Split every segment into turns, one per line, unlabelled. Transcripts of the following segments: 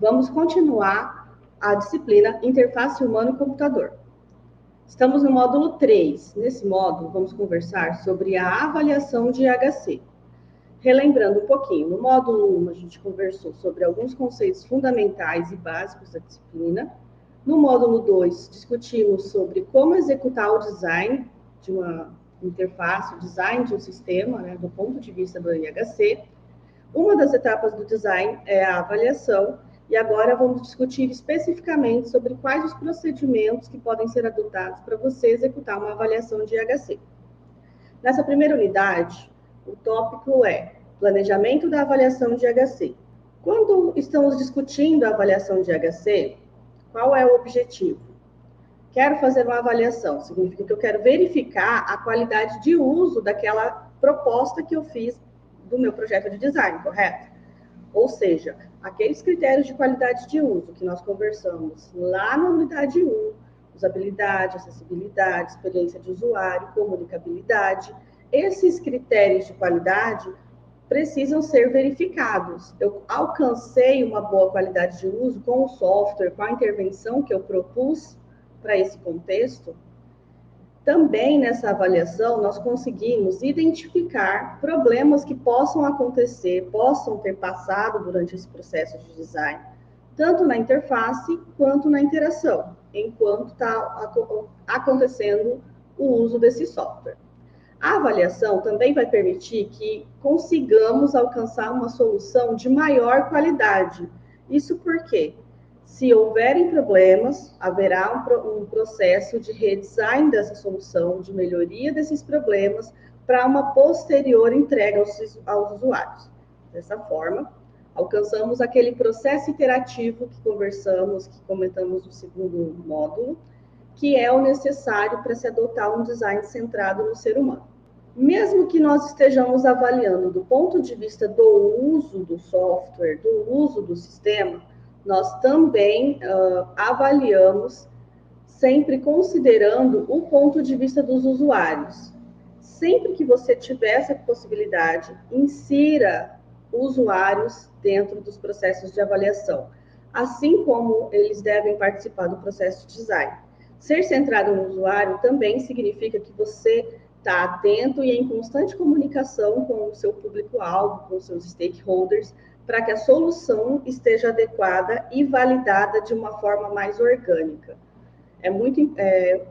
Vamos continuar a disciplina Interface Humano e Computador. Estamos no módulo 3. Nesse módulo, vamos conversar sobre a avaliação de IHC. Relembrando um pouquinho, no módulo 1, a gente conversou sobre alguns conceitos fundamentais e básicos da disciplina. No módulo 2, discutimos sobre como executar o design de uma interface, o design de um sistema, do ponto de vista do IHC. Uma das etapas do design é a avaliação, e agora vamos discutir especificamente sobre quais os procedimentos que podem ser adotados para você executar uma avaliação de IHC. Nessa primeira unidade, o tópico é planejamento da avaliação de IHC. Quando estamos discutindo a avaliação de IHC, qual é o objetivo? Quero fazer uma avaliação, significa que eu quero verificar a qualidade de uso daquela proposta que eu fiz do meu projeto de design, correto? Ou seja, aqueles critérios de qualidade de uso que nós conversamos lá na unidade 1, usabilidade, acessibilidade, experiência de usuário, comunicabilidade, esses critérios de qualidade precisam ser verificados. Eu alcancei uma boa qualidade de uso com o software, com a intervenção que eu propus para esse contexto. Também nessa avaliação, nós conseguimos identificar problemas que possam acontecer, possam ter passado durante esse processo de design, tanto na interface quanto na interação, enquanto está acontecendo o uso desse software. A avaliação também vai permitir que consigamos alcançar uma solução de maior qualidade. Isso porque, se houverem problemas, haverá um processo de redesign dessa solução, de melhoria desses problemas, para uma posterior entrega aos usuários. Dessa forma, alcançamos aquele processo iterativo que conversamos, que comentamos no segundo módulo, que é o necessário para se adotar um design centrado no ser humano. Mesmo que nós estejamos avaliando do ponto de vista do uso do software, do uso do sistema, nós também avaliamos sempre considerando o ponto de vista dos usuários. Sempre que você tiver essa possibilidade, insira usuários dentro dos processos de avaliação, assim como eles devem participar do processo de design. Ser centrado no usuário também significa que você está atento e em constante comunicação com o seu público-alvo, com os seus stakeholders, para que a solução esteja adequada e validada de uma forma mais orgânica. É muito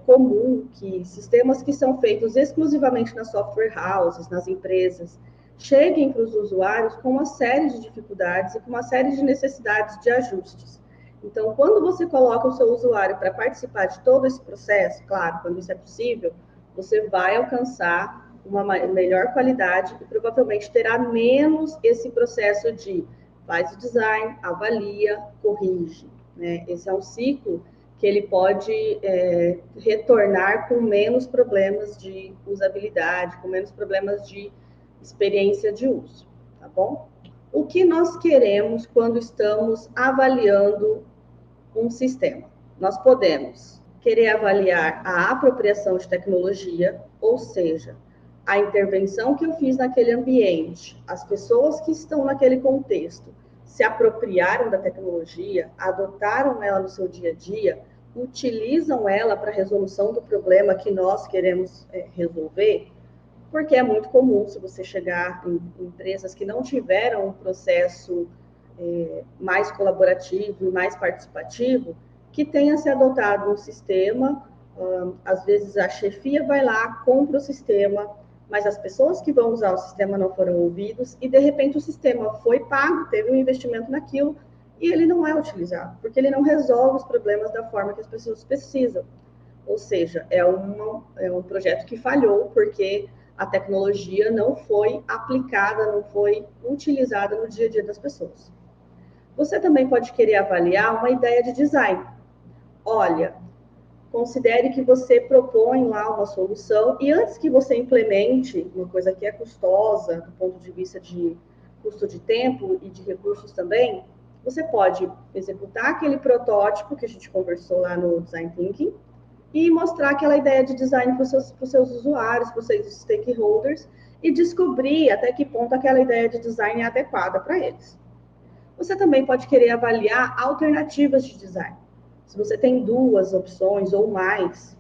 comum que sistemas que são feitos exclusivamente nas software houses, nas empresas, cheguem para os usuários com uma série de dificuldades e com uma série de necessidades de ajustes. Então, quando você coloca o seu usuário para participar de todo esse processo, claro, quando isso é possível, você vai alcançar uma melhor qualidade e provavelmente terá menos esse processo de faz o design, avalia, corrige. Esse é um ciclo que ele pode retornar com menos problemas de usabilidade, com menos problemas de experiência de uso, tá bom? O que nós queremos quando estamos avaliando um sistema? Nós podemos querer avaliar a apropriação de tecnologia, ou seja, a intervenção que eu fiz naquele ambiente, as pessoas que estão naquele contexto se apropriaram da tecnologia, adotaram ela no seu dia a dia, utilizam ela para a resolução do problema que nós queremos resolver, porque é muito comum, se você chegar em empresas que não tiveram um processo mais colaborativo e mais participativo, que tenha se adotado um sistema, às vezes a chefia vai lá, compra o sistema, mas as pessoas que vão usar o sistema não foram ouvidos, e de repente o sistema foi pago, teve um investimento naquilo, e ele não é utilizado, porque ele não resolve os problemas da forma que as pessoas precisam. Ou seja, é um projeto que falhou, porque a tecnologia não foi aplicada, não foi utilizada no dia a dia das pessoas. Você também pode querer avaliar uma ideia de design. Olha, considere que você propõe lá uma solução e antes que você implemente uma coisa que é custosa, do ponto de vista de custo de tempo e de recursos também, você pode executar aquele protótipo que a gente conversou lá no Design Thinking e mostrar aquela ideia de design para os seus usuários, para os seus stakeholders e descobrir até que ponto aquela ideia de design é adequada para eles. Você também pode querer avaliar alternativas de design. Se você tem 2 opções ou mais,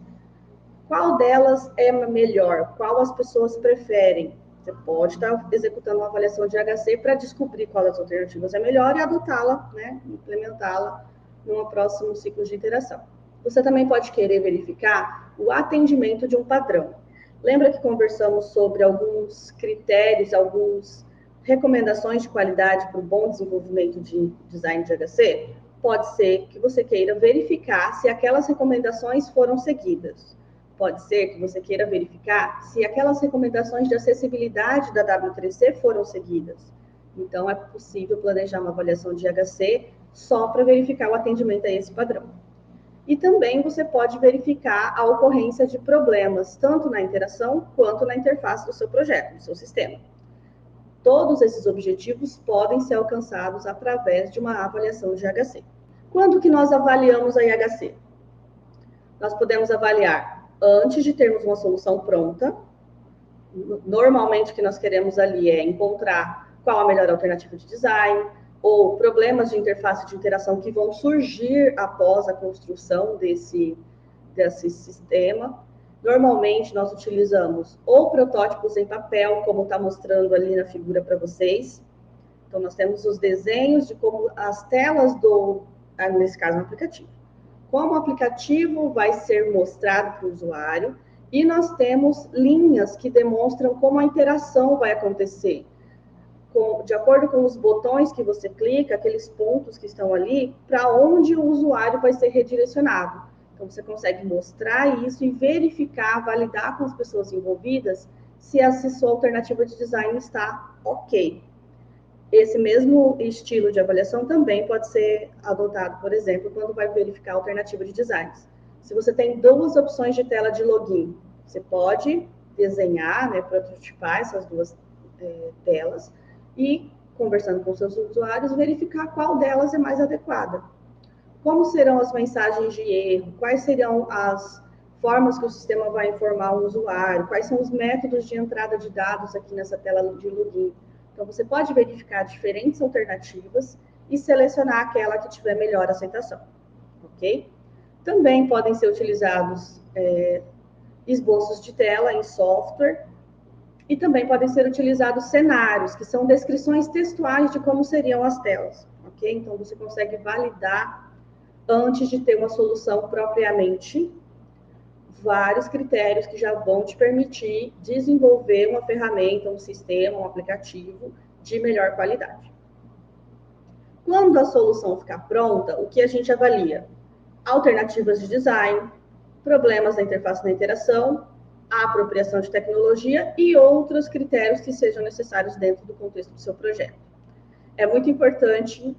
qual delas é melhor? Qual as pessoas preferem? Você pode estar executando uma avaliação de HC para descobrir qual das alternativas é melhor e adotá-la, né? Implementá-la num próximo ciclo de interação. Você também pode querer verificar o atendimento de um padrão. Lembra que conversamos sobre alguns critérios, algumas recomendações de qualidade para o bom desenvolvimento de design de HC? Pode ser que você queira verificar se aquelas recomendações foram seguidas. Pode ser que você queira verificar se aquelas recomendações de acessibilidade da W3C foram seguidas. Então, é possível planejar uma avaliação de HC só para verificar o atendimento a esse padrão. E também você pode verificar a ocorrência de problemas, tanto na interação quanto na interface do seu projeto, do seu sistema. Todos esses objetivos podem ser alcançados através de uma avaliação de IHC. Quando que nós avaliamos a IHC? Nós podemos avaliar antes de termos uma solução pronta. Normalmente o que nós queremos ali é encontrar qual a melhor alternativa de design, ou problemas de interface de interação que vão surgir após a construção desse sistema. Normalmente, nós utilizamos ou protótipos em papel, como está mostrando ali na figura para vocês. Então, nós temos os desenhos de como as telas nesse caso, um aplicativo. Como o aplicativo vai ser mostrado para o usuário, e nós temos linhas que demonstram como a interação vai acontecer. De acordo com os botões que você clica, aqueles pontos que estão ali, para onde o usuário vai ser redirecionado. Então, você consegue mostrar isso e verificar, validar com as pessoas envolvidas se essa sua alternativa de design está ok. Esse mesmo estilo de avaliação também pode ser adotado, por exemplo, quando vai verificar a alternativa de designs. Se você tem 2 opções de tela de login, você pode desenhar, né, prototipar essas 2 telas, e, conversando com seus usuários, verificar qual delas é mais adequada. Como serão as mensagens de erro? Quais serão as formas que o sistema vai informar o usuário? Quais são os métodos de entrada de dados aqui nessa tela de login? Então, você pode verificar diferentes alternativas e selecionar aquela que tiver melhor aceitação, ok? Também podem ser utilizados esboços de tela em software, e também podem ser utilizados cenários, que são descrições textuais de como seriam as telas, ok? Então, você consegue validar, antes de ter uma solução propriamente, vários critérios que já vão te permitir desenvolver uma ferramenta, um sistema, um aplicativo de melhor qualidade. Quando a solução ficar pronta, o que a gente avalia? Alternativas de design, problemas da interface na interação, a apropriação de tecnologia e outros critérios que sejam necessários dentro do contexto do seu projeto. É muito importante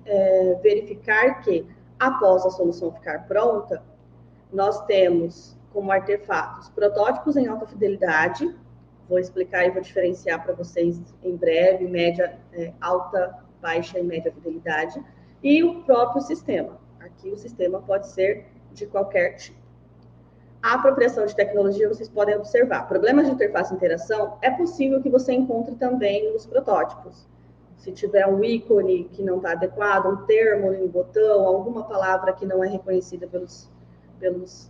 verificar que, após a solução ficar pronta, nós temos como artefatos protótipos em alta fidelidade, vou explicar e vou diferenciar para vocês em breve, média, alta, baixa e média fidelidade, e o próprio sistema. Aqui o sistema pode ser de qualquer tipo. A apropriação de tecnologia, vocês podem observar. Problemas de interface e interação, é possível que você encontre também nos protótipos. Se tiver um ícone que não está adequado, um termo um botão, alguma palavra que não é reconhecida pelos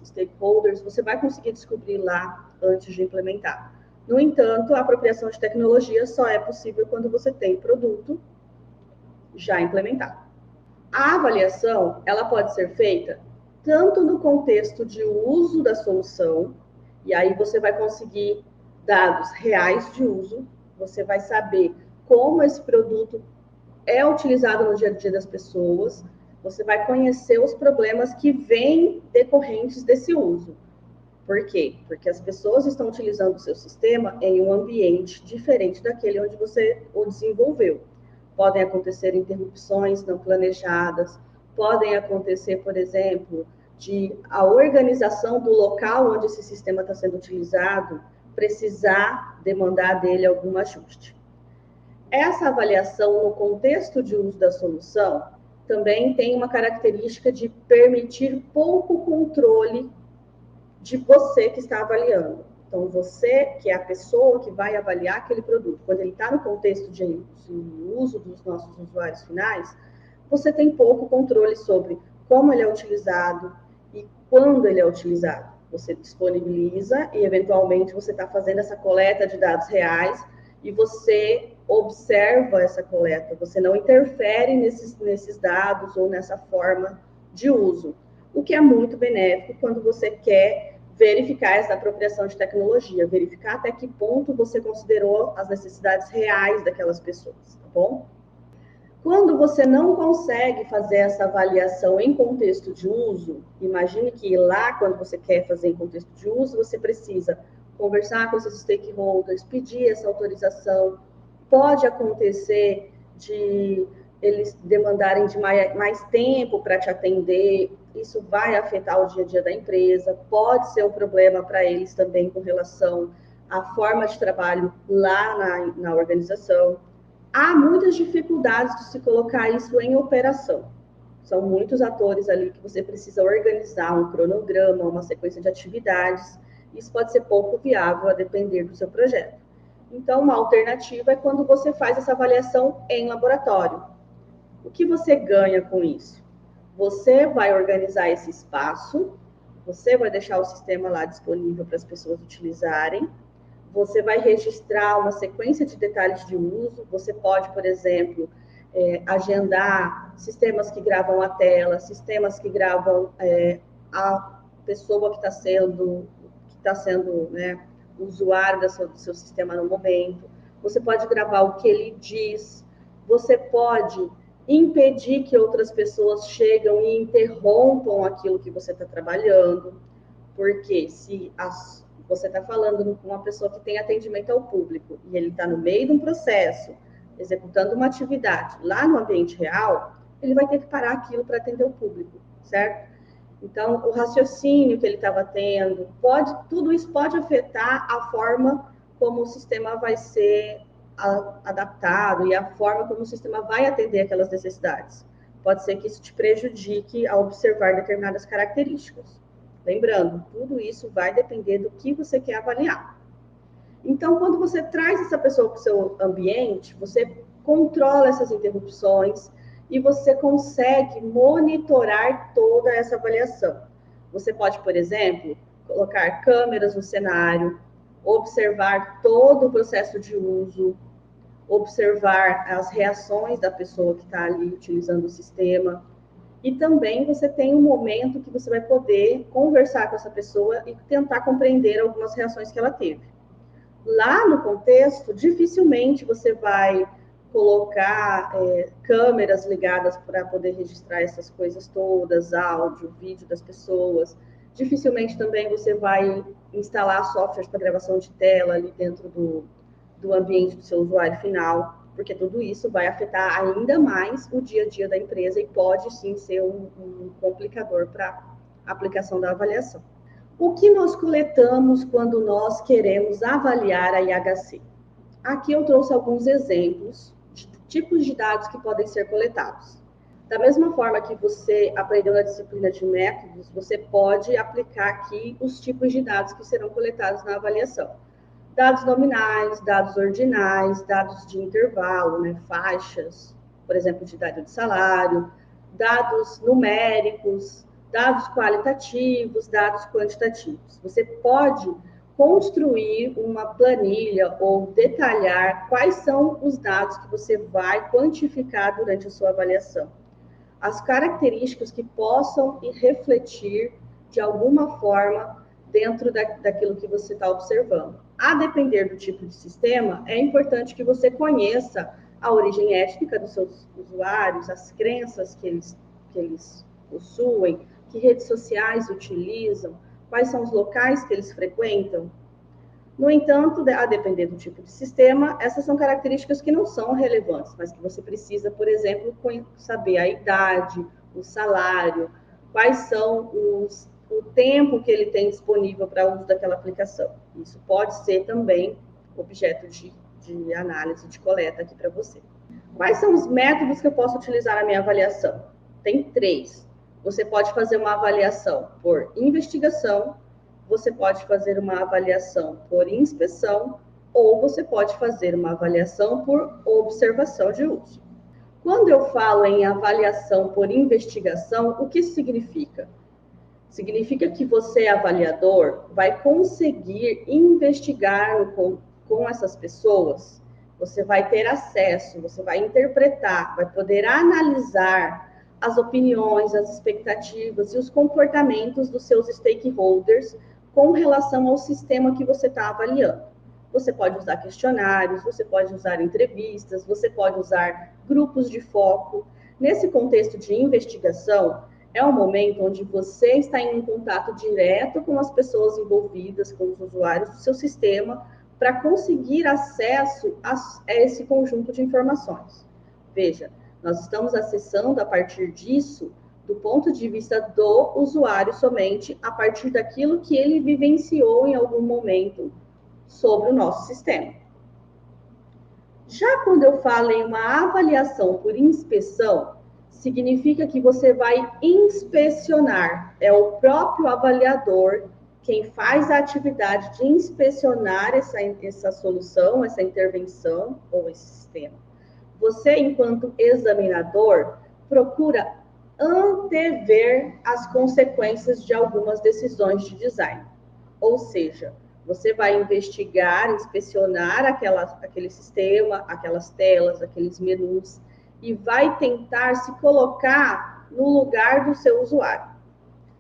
stakeholders, você vai conseguir descobrir lá antes de implementar. No entanto, a apropriação de tecnologia só é possível quando você tem produto já implementado. A avaliação, ela pode ser feita tanto no contexto de uso da solução, e aí você vai conseguir dados reais de uso, você vai saber como esse produto é utilizado no dia a dia das pessoas, você vai conhecer os problemas que vêm decorrentes desse uso. Por quê? Porque as pessoas estão utilizando o seu sistema em um ambiente diferente daquele onde você o desenvolveu. Podem acontecer interrupções não planejadas, podem acontecer, por exemplo, de a organização do local onde esse sistema está sendo utilizado precisar demandar dele algum ajuste. Essa avaliação no contexto de uso da solução também tem uma característica de permitir pouco controle de você que está avaliando. Então, você, que é a pessoa que vai avaliar aquele produto, quando ele está no contexto de uso dos nossos usuários finais, você tem pouco controle sobre como ele é utilizado e quando ele é utilizado. Você disponibiliza e, eventualmente, você está fazendo essa coleta de dados reais e você observa essa coleta, você não interfere nesses dados ou nessa forma de uso, o que é muito benéfico quando você quer verificar essa apropriação de tecnologia, verificar até que ponto você considerou as necessidades reais daquelas pessoas, tá bom? Quando você não consegue fazer essa avaliação em contexto de uso, imagine que lá, quando você quer fazer em contexto de uso, você precisa conversar com esses stakeholders, pedir essa autorização. Pode acontecer de eles demandarem de mais tempo para te atender, isso vai afetar o dia a dia da empresa, pode ser um problema para eles também com relação à forma de trabalho lá na organização. Há muitas dificuldades de se colocar isso em operação. São muitos atores ali que você precisa organizar um cronograma, uma sequência de atividades. Isso pode ser pouco viável a depender do seu projeto. Então, uma alternativa é quando você faz essa avaliação em laboratório. O que você ganha com isso? Você vai organizar esse espaço, você vai deixar o sistema lá disponível para as pessoas utilizarem, você vai registrar uma sequência de detalhes de uso. Você pode, por exemplo, agendar sistemas que gravam a tela, sistemas que gravam a pessoa que está sendo né, usuário do seu sistema no momento. Você pode gravar o que ele diz. Você pode impedir que outras pessoas chegam e interrompam aquilo que você está trabalhando. Porque se você está falando com uma pessoa que tem atendimento ao público e ele está no meio de um processo, executando uma atividade lá no ambiente real, ele vai ter que parar aquilo para atender o público, certo? Então, o raciocínio que ele estava tendo, tudo isso pode afetar a forma como o sistema vai ser adaptado e a forma como o sistema vai atender aquelas necessidades. Pode ser que isso te prejudique ao observar determinadas características. Lembrando, tudo isso vai depender do que você quer avaliar. Então, quando você traz essa pessoa para o seu ambiente, você controla essas interrupções e você consegue monitorar toda essa avaliação. Você pode, por exemplo, colocar câmeras no cenário, observar todo o processo de uso, observar as reações da pessoa que está ali utilizando o sistema. E também você tem um momento que você vai poder conversar com essa pessoa e tentar compreender algumas reações que ela teve. Lá no contexto, dificilmente você vai colocar câmeras ligadas para poder registrar essas coisas todas, áudio, vídeo das pessoas. Dificilmente também você vai instalar softwares para gravação de tela ali dentro do ambiente do seu usuário final, porque tudo isso vai afetar ainda mais o dia a dia da empresa e pode sim ser um complicador para a aplicação da avaliação. O que nós coletamos quando nós queremos avaliar a IHC? Aqui eu trouxe alguns exemplos de tipos de dados que podem ser coletados. Da mesma forma que você aprendeu na disciplina de métodos, você pode aplicar aqui os tipos de dados que serão coletados na avaliação. Dados nominais, dados ordinais, dados de intervalo, né, faixas, por exemplo, de idade de salário, dados numéricos, dados qualitativos, dados quantitativos. Você pode construir uma planilha ou detalhar quais são os dados que você vai quantificar durante a sua avaliação. As características que possam refletir de alguma forma dentro daquilo que você está observando. A depender do tipo de sistema, é importante que você conheça a origem étnica dos seus usuários, as crenças que eles possuem, que redes sociais utilizam, quais são os locais que eles frequentam. No entanto, a depender do tipo de sistema, essas são características que não são relevantes, mas que você precisa, por exemplo, saber a idade, o salário, quais são o tempo que ele tem disponível para uso daquela aplicação. Isso pode ser também objeto de análise, de coleta aqui para você. Quais são os métodos que eu posso utilizar na minha avaliação? Tem 3. Você pode fazer uma avaliação por investigação, você pode fazer uma avaliação por inspeção, ou você pode fazer uma avaliação por observação de uso. Quando eu falo em avaliação por investigação, o que isso significa? Significa que você, avaliador, vai conseguir investigar com essas pessoas, você vai ter acesso, você vai interpretar, vai poder analisar as opiniões, as expectativas e os comportamentos dos seus stakeholders com relação ao sistema que você está avaliando. Você pode usar questionários, você pode usar entrevistas, você pode usar grupos de foco. Nesse contexto de investigação, é um momento onde você está em um contato direto com as pessoas envolvidas, com os usuários do seu sistema, para conseguir acesso a esse conjunto de informações. Veja, nós estamos acessando a partir disso, do ponto de vista do usuário somente, a partir daquilo que ele vivenciou em algum momento sobre o nosso sistema. Já quando eu falo em uma avaliação por inspeção, significa que você vai inspecionar, é o próprio avaliador quem faz a atividade de inspecionar essa solução, essa intervenção ou esse sistema. Você, enquanto examinador, procura antever as consequências de algumas decisões de design. Ou seja, você vai investigar, inspecionar aquele sistema, aquelas telas, aqueles menus, e vai tentar se colocar no lugar do seu usuário.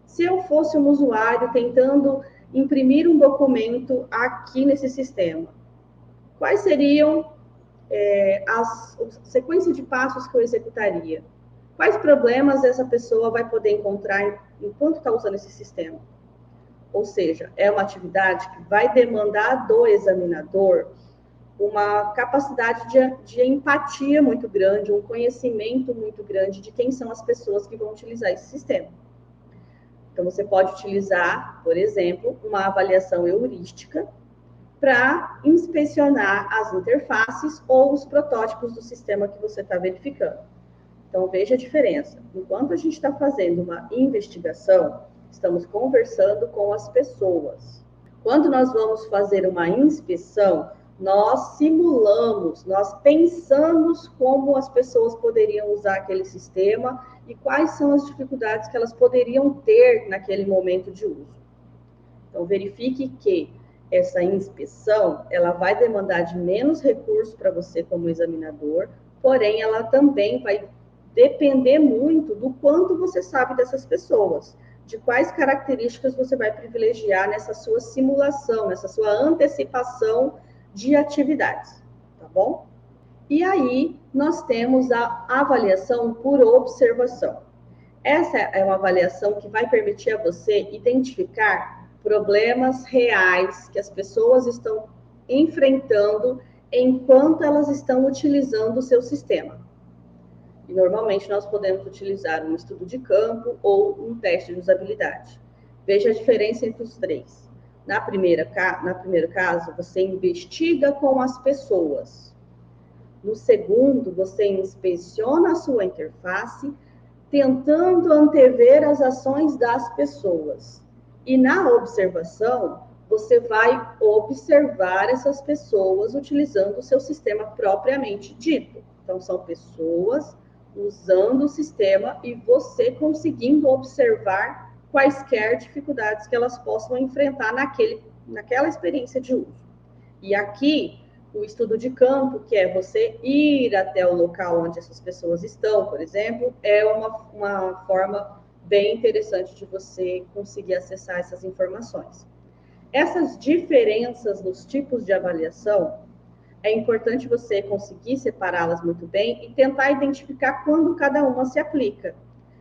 Se eu fosse um usuário tentando imprimir um documento aqui nesse sistema, quais seriam a sequência de passos que eu executaria? Quais problemas essa pessoa vai poder encontrar enquanto está usando esse sistema? Ou seja, é uma atividade que vai demandar do examinador uma capacidade de empatia muito grande, um conhecimento muito grande de quem são as pessoas que vão utilizar esse sistema. Então, você pode utilizar, por exemplo, uma avaliação heurística para inspecionar as interfaces ou os protótipos do sistema que você está verificando. Então, veja a diferença. Enquanto a gente está fazendo uma investigação, estamos conversando com as pessoas. Quando nós vamos fazer uma inspeção, nós simulamos, nós pensamos como as pessoas poderiam usar aquele sistema e quais são as dificuldades que elas poderiam ter naquele momento de uso. Então, verifique que essa inspeção, ela vai demandar de menos recursos para você como examinador, porém, ela também vai depender muito do quanto você sabe dessas pessoas, de quais características você vai privilegiar nessa sua simulação, nessa sua antecipação de atividades, tá bom? E aí, nós temos a avaliação por observação. Essa é uma avaliação que vai permitir a você identificar problemas reais que as pessoas estão enfrentando enquanto elas estão utilizando o seu sistema. E normalmente nós podemos utilizar um estudo de campo ou um teste de usabilidade. Veja a diferença entre os três. No primeiro caso, você investiga com as pessoas. No segundo, você inspeciona a sua interface, tentando antever as ações das pessoas. E na observação, você vai observar essas pessoas utilizando o seu sistema propriamente dito. Então, são pessoas usando o sistema e você conseguindo observar quaisquer dificuldades que elas possam enfrentar naquela experiência de uso. E aqui, o estudo de campo, que é você ir até o local onde essas pessoas estão, por exemplo, é uma forma bem interessante de você conseguir acessar essas informações. Essas diferenças nos tipos de avaliação, é importante você conseguir separá-las muito bem e tentar identificar quando cada uma se aplica.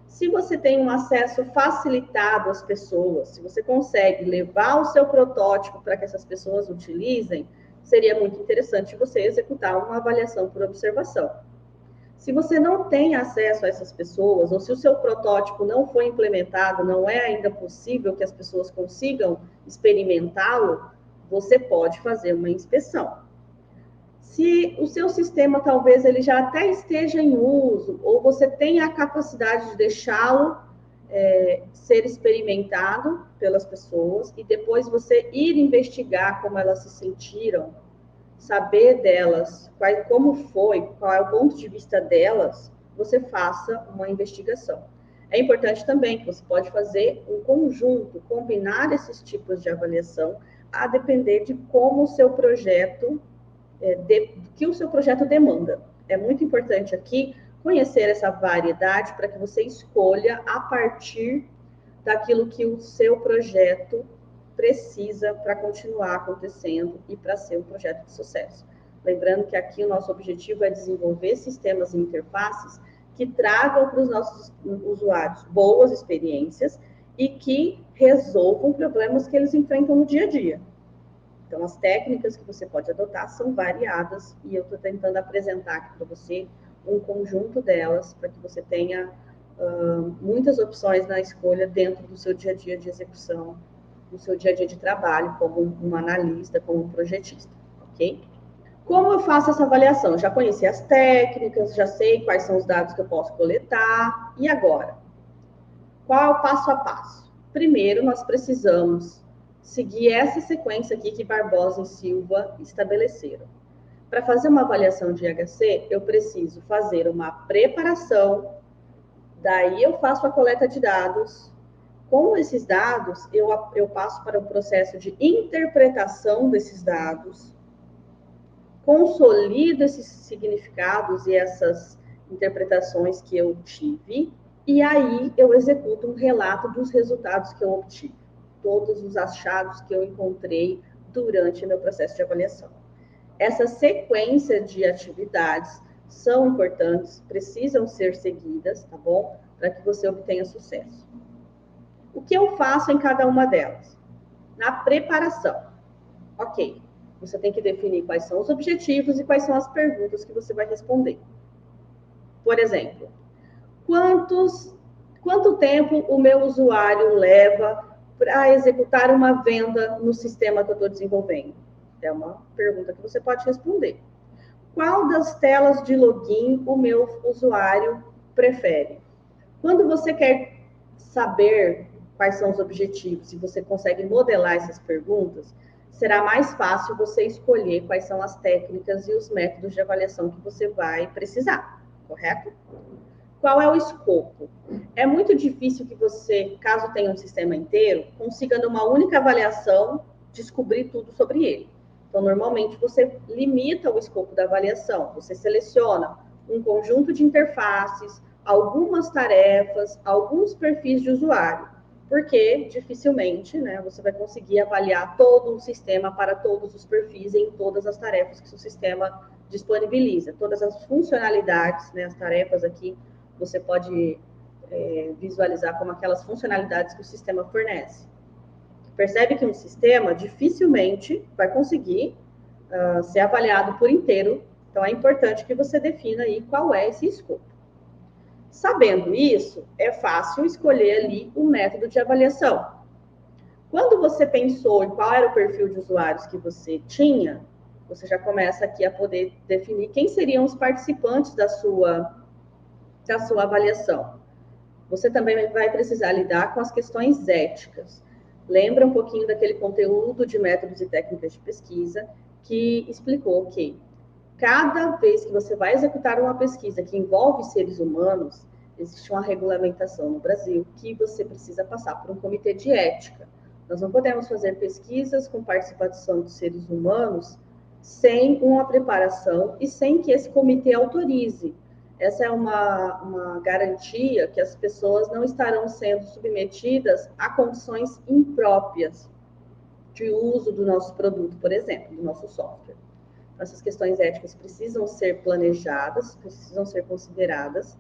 Se você tem um acesso facilitado às pessoas, se você consegue levar o seu protótipo para que essas pessoas utilizem, seria muito interessante você executar uma avaliação por observação. Se você não tem acesso a essas pessoas, ou se o seu protótipo não foi implementado, não é ainda possível que as pessoas consigam experimentá-lo, você pode fazer uma inspeção. Se o seu sistema talvez ele já até esteja em uso, ou você tenha a capacidade de deixá-lo ser experimentado pelas pessoas, e depois você ir investigar como elas se sentiram, saber delas, como foi, qual é o ponto de vista delas, você faça uma investigação. É importante também que você pode fazer um conjunto, combinar esses tipos de avaliação, a depender de como o seu projeto, que o seu projeto demanda. É muito importante aqui conhecer essa variedade para que você escolha a partir daquilo que o seu projeto precisa para continuar acontecendo e para ser um projeto de sucesso. Lembrando que aqui o nosso objetivo é desenvolver sistemas e interfaces que tragam para os nossos usuários boas experiências e que resolvam problemas que eles enfrentam no dia a dia. Então, as técnicas que você pode adotar são variadas e eu estou tentando apresentar aqui para você um conjunto delas para que você tenha muitas opções na escolha dentro do seu dia a dia de execução, no seu dia a dia de trabalho, como um analista, como um projetista, ok? Como eu faço essa avaliação? Já conheci as técnicas, já sei quais são os dados que eu posso coletar, e agora? Qual é o passo a passo? Primeiro, nós precisamos seguir essa sequência aqui que Barbosa e Silva estabeleceram. Para fazer uma avaliação de IHC, eu preciso fazer uma preparação, daí eu faço a coleta de dados. Com esses dados, eu passo para o processo de interpretação desses dados, consolido esses significados e essas interpretações que eu tive, e aí eu executo um relato dos resultados que eu obtive, todos os achados que eu encontrei durante o meu processo de avaliação. Essa sequência de atividades são importantes, precisam ser seguidas, tá bom? Para que você obtenha sucesso. O que eu faço em cada uma delas? Na preparação. Ok, você tem que definir quais são os objetivos e quais são as perguntas que você vai responder. Por exemplo, quanto tempo o meu usuário leva para executar uma venda no sistema que eu estou desenvolvendo? É uma pergunta que você pode responder. Qual das telas de login o meu usuário prefere? Quando você quer saber quais são os objetivos e você consegue modelar essas perguntas, será mais fácil você escolher quais são as técnicas e os métodos de avaliação que você vai precisar, correto? Qual é o escopo? É muito difícil que você, caso tenha um sistema inteiro, consiga numa única avaliação descobrir tudo sobre ele. Então, normalmente, você limita o escopo da avaliação. Você seleciona um conjunto de interfaces, algumas tarefas, alguns perfis de usuário, porque dificilmente, né, você vai conseguir avaliar todo o sistema para todos os perfis em todas as tarefas que o sistema disponibiliza. Todas as funcionalidades, né, as tarefas aqui, você pode visualizar como aquelas funcionalidades que o sistema fornece. Percebe que um sistema dificilmente vai conseguir ser avaliado por inteiro, então é importante que você defina aí qual é esse escopo. Sabendo isso, é fácil escolher ali o método de avaliação. Quando você pensou em qual era o perfil de usuários que você tinha, você já começa aqui a poder definir quem seriam os participantes da sua avaliação. Você também vai precisar lidar com as questões éticas. Lembra um pouquinho daquele conteúdo de métodos e técnicas de pesquisa que explicou que cada vez que você vai executar uma pesquisa que envolve seres humanos, existe uma regulamentação no Brasil que você precisa passar por um comitê de ética. Nós não podemos fazer pesquisas com participação de seres humanos sem uma preparação e sem que esse comitê autorize. Essa é uma garantia que as pessoas não estarão sendo submetidas a condições impróprias de uso do nosso produto, por exemplo, do nosso software. Essas questões éticas precisam ser planejadas, precisam ser consideradas.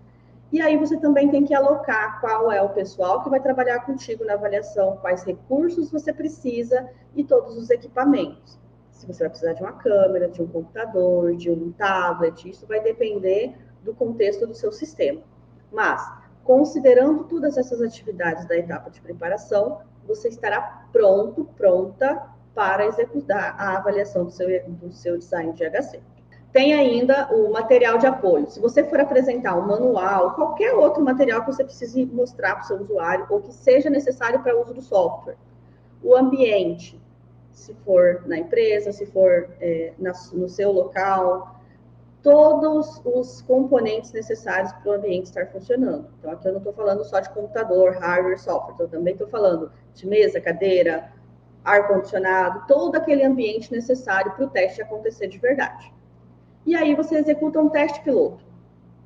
E aí você também tem que alocar qual é o pessoal que vai trabalhar contigo na avaliação, quais recursos você precisa e todos os equipamentos. Se você vai precisar de uma câmera, de um computador, de um tablet, isso vai depender do contexto do seu sistema. Mas, considerando todas essas atividades da etapa de preparação, você estará pronta para executar a avaliação do seu design de IHC. Tem ainda o material de apoio. Se você for apresentar um manual, qualquer outro material que você precise mostrar para o seu usuário ou que seja necessário para o uso do software. O ambiente. se for na empresa, se for no seu local, todos os componentes necessários para o ambiente estar funcionando. Então, aqui eu não estou falando só de computador, hardware, software, eu também estou falando de mesa, cadeira, ar-condicionado, todo aquele ambiente necessário para o teste acontecer de verdade. E aí você executa um teste piloto.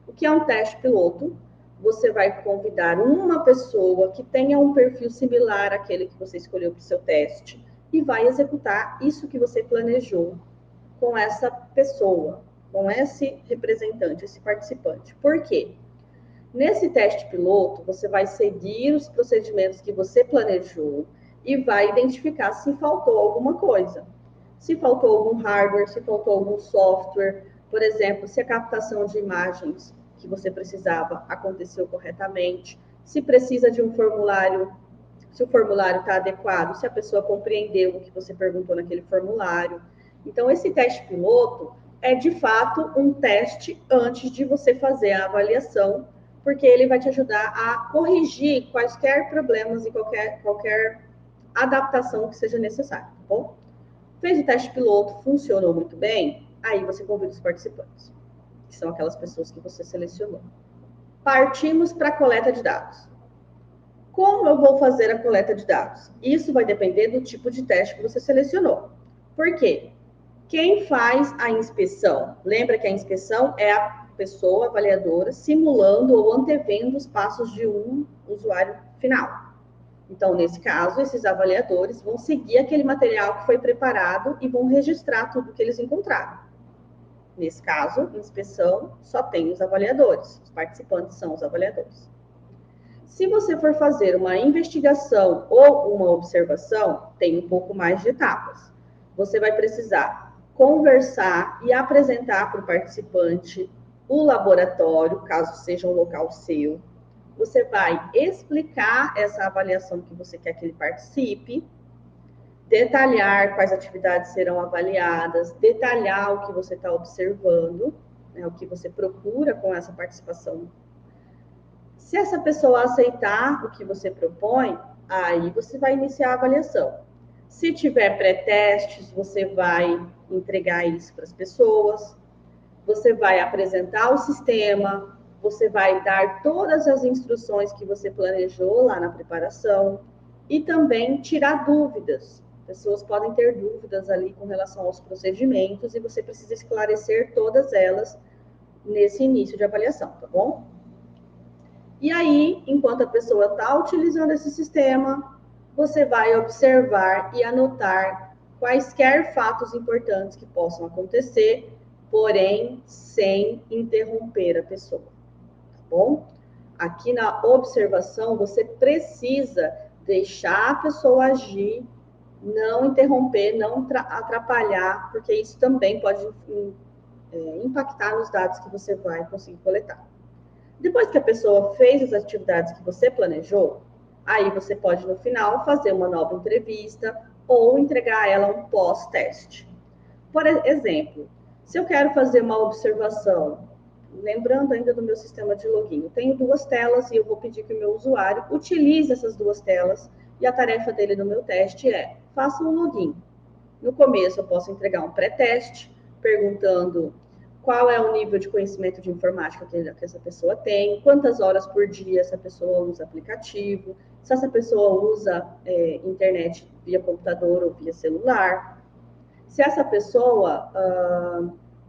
O que é um teste piloto? Você vai convidar uma pessoa que tenha um perfil similar àquele que você escolheu para o seu teste e vai executar isso que você planejou com essa pessoa, com esse representante, esse participante. Por quê? Nesse teste piloto, você vai seguir os procedimentos que você planejou e vai identificar se faltou alguma coisa. Se faltou algum hardware, se faltou algum software, por exemplo, se a captação de imagens que você precisava aconteceu corretamente, se precisa de um formulário, se o formulário está adequado, se a pessoa compreendeu o que você perguntou naquele formulário. Então, esse teste piloto é, de fato, um teste antes de você fazer a avaliação, porque ele vai te ajudar a corrigir quaisquer problemas e qualquer adaptação que seja necessária, tá bom? Fez o teste piloto, funcionou muito bem, aí você convida os participantes, que são aquelas pessoas que você selecionou. Partimos para a coleta de dados. Como eu vou fazer a coleta de dados? Isso vai depender do tipo de teste que você selecionou. Por quê? Quem faz a inspeção? Lembra que a inspeção é a pessoa avaliadora simulando ou antevendo os passos de um usuário final. Então, nesse caso, esses avaliadores vão seguir aquele material que foi preparado e vão registrar tudo que eles encontraram. Nesse caso, inspeção só tem os avaliadores, os participantes são os avaliadores. Se você for fazer uma investigação ou uma observação, tem um pouco mais de etapas. Você vai precisar conversar e apresentar para o participante o laboratório, caso seja um local seu. Você vai explicar essa avaliação que você quer que ele participe, detalhar quais atividades serão avaliadas, detalhar o que você está observando, né, o que você procura com essa participação. Se essa pessoa aceitar o que você propõe, aí você vai iniciar a avaliação. Se tiver pré-testes, você vai entregar isso para as pessoas, você vai apresentar o sistema, você vai dar todas as instruções que você planejou lá na preparação e também tirar dúvidas. Pessoas podem ter dúvidas ali com relação aos procedimentos e você precisa esclarecer todas elas nesse início de avaliação, tá bom? E aí, enquanto a pessoa está utilizando esse sistema, você vai observar e anotar quaisquer fatos importantes que possam acontecer, porém, sem interromper a pessoa, tá bom? Aqui na observação, você precisa deixar a pessoa agir, não interromper, não atrapalhar, porque isso também pode impactar nos dados que você vai conseguir coletar. Depois que a pessoa fez as atividades que você planejou, aí você pode, no final, fazer uma nova entrevista ou entregar a ela um pós-teste. Por exemplo, se eu quero fazer uma observação, lembrando ainda do meu sistema de login, eu tenho duas telas e eu vou pedir que o meu usuário utilize essas duas telas e a tarefa dele no meu teste é, faça um login. No começo, eu posso entregar um pré-teste, perguntando qual é o nível de conhecimento de informática que essa pessoa tem, quantas horas por dia essa pessoa usa aplicativo, se essa pessoa usa internet via computador ou via celular, se essa pessoa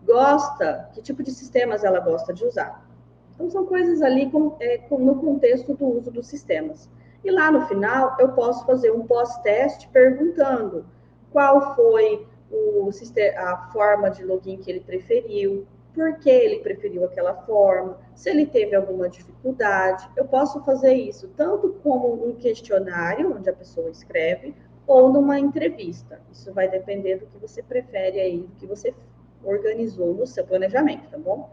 gosta, que tipo de sistemas ela gosta de usar. Então, são coisas ali no contexto do uso dos sistemas. E lá no final, eu posso fazer um pós-teste perguntando qual foi a forma de login que ele preferiu, por que ele preferiu aquela forma, se ele teve alguma dificuldade. Eu posso fazer isso tanto como um questionário, onde a pessoa escreve, ou numa entrevista. Isso vai depender do que você prefere aí, do que você organizou no seu planejamento, tá bom?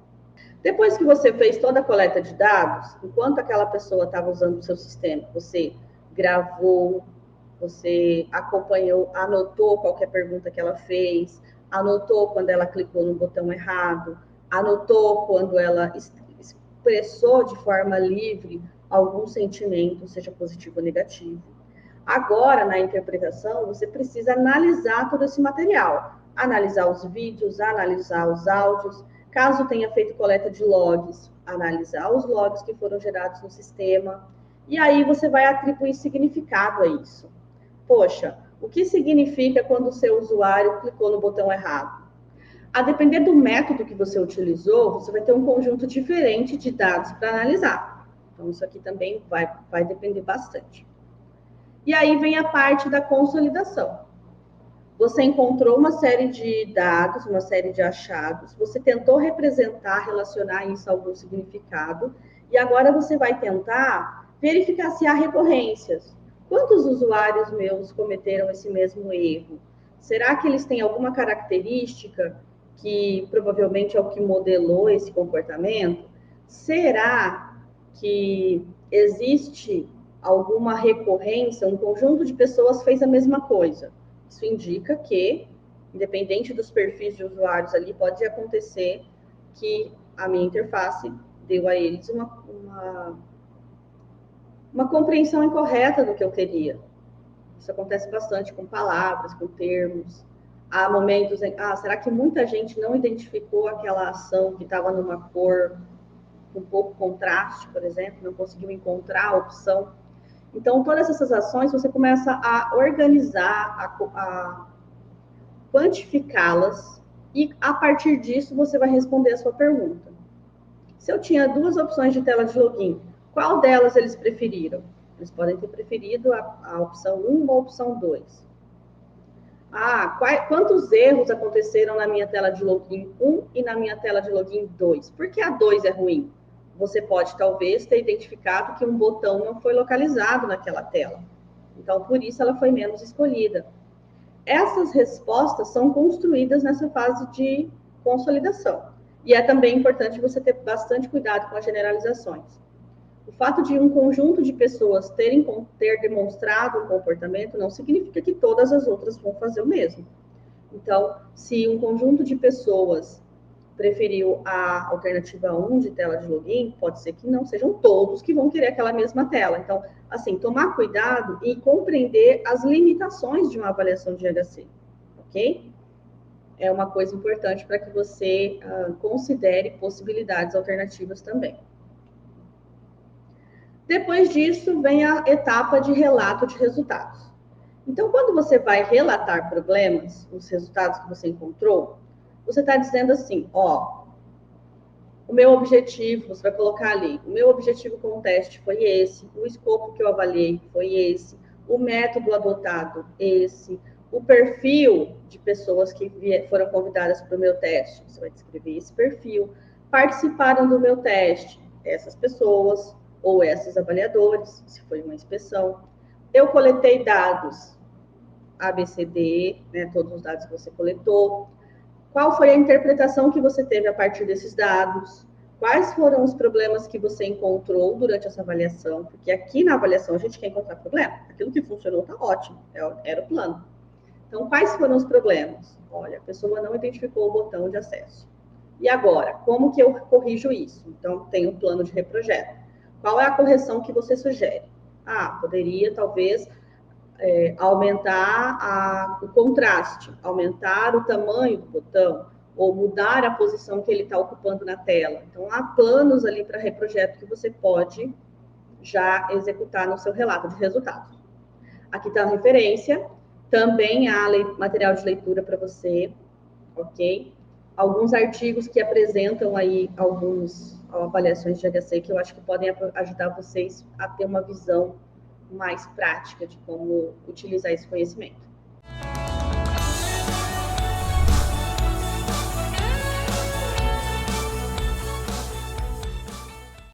Depois que você fez toda a coleta de dados, enquanto aquela pessoa estava usando o seu sistema, você gravou, você acompanhou, anotou qualquer pergunta que ela fez, anotou quando ela clicou no botão errado, anotou quando ela expressou de forma livre algum sentimento, seja positivo ou negativo. Agora, na interpretação, você precisa analisar todo esse material, analisar os vídeos, analisar os áudios, caso tenha feito coleta de logs, analisar os logs que foram gerados no sistema, e aí você vai atribuir significado a isso. Poxa, o que significa quando o seu usuário clicou no botão errado? A depender do método que você utilizou, você vai ter um conjunto diferente de dados para analisar. Então, isso aqui também vai depender bastante. E aí vem a parte da consolidação. Você encontrou uma série de dados, uma série de achados, você tentou representar, relacionar isso a algum significado, e agora você vai tentar verificar se há recorrências. Quantos usuários meus cometeram esse mesmo erro? Será que eles têm alguma característica que provavelmente é o que modelou esse comportamento? Será que existe alguma recorrência, um conjunto de pessoas fez a mesma coisa? Isso indica que, independente dos perfis de usuários ali, pode acontecer que a minha interface deu a eles uma compreensão incorreta do que eu queria. Isso acontece bastante com palavras, com termos. Há momentos em, será que muita gente não identificou aquela ação que estava numa cor com pouco contraste, por exemplo, não conseguiu encontrar a opção? Então, todas essas ações, você começa a organizar, a quantificá-las, e a partir disso você vai responder a sua pergunta. Se eu tinha duas opções de tela de login, qual delas eles preferiram? Eles podem ter preferido a opção 1 ou a opção 2. Quantos erros aconteceram na minha tela de login 1 e na minha tela de login 2? Por que a 2 é ruim? Você pode, talvez, ter identificado que um botão não foi localizado naquela tela. Então, por isso, ela foi menos escolhida. Essas respostas são construídas nessa fase de consolidação. E é também importante você ter bastante cuidado com as generalizações. O fato de um conjunto de pessoas ter demonstrado um comportamento não significa que todas as outras vão fazer o mesmo. Então, se um conjunto de pessoas preferiu a alternativa 1 de tela de login, pode ser que não sejam todos que vão querer aquela mesma tela. Então, assim, tomar cuidado e compreender as limitações de uma avaliação de IHC, ok? É uma coisa importante para que você considere possibilidades alternativas também. Depois disso, vem a etapa de relato de resultados. Então, quando você vai relatar problemas, os resultados que você encontrou, você está dizendo assim, o meu objetivo, você vai colocar ali, o meu objetivo com o teste foi esse, o escopo que eu avaliei foi esse, o método adotado esse, o perfil de pessoas que foram convidadas para o meu teste, você vai descrever esse perfil, participaram do meu teste, essas pessoas ou esses avaliadores, se foi uma inspeção. Eu coletei dados ABCD, né, todos os dados que você coletou. Qual foi a interpretação que você teve a partir desses dados? Quais foram os problemas que você encontrou durante essa avaliação? Porque aqui na avaliação a gente quer encontrar problema. Aquilo que funcionou está ótimo, era o plano. Então, quais foram os problemas? Olha, a pessoa não identificou o botão de acesso. E agora, como que eu corrijo isso? Então, tem um plano de reprojeto. Qual é a correção que você sugere? Poderia, talvez, aumentar o contraste, aumentar o tamanho do botão, ou mudar a posição que ele está ocupando na tela. Então, há planos ali para reprojeto que você pode já executar no seu relato de resultados. Aqui está a referência, também há material de leitura para você, ok? Alguns artigos que apresentam aí algumas avaliações de IHC que eu acho que podem ajudar vocês a ter uma visão mais prática de como utilizar esse conhecimento.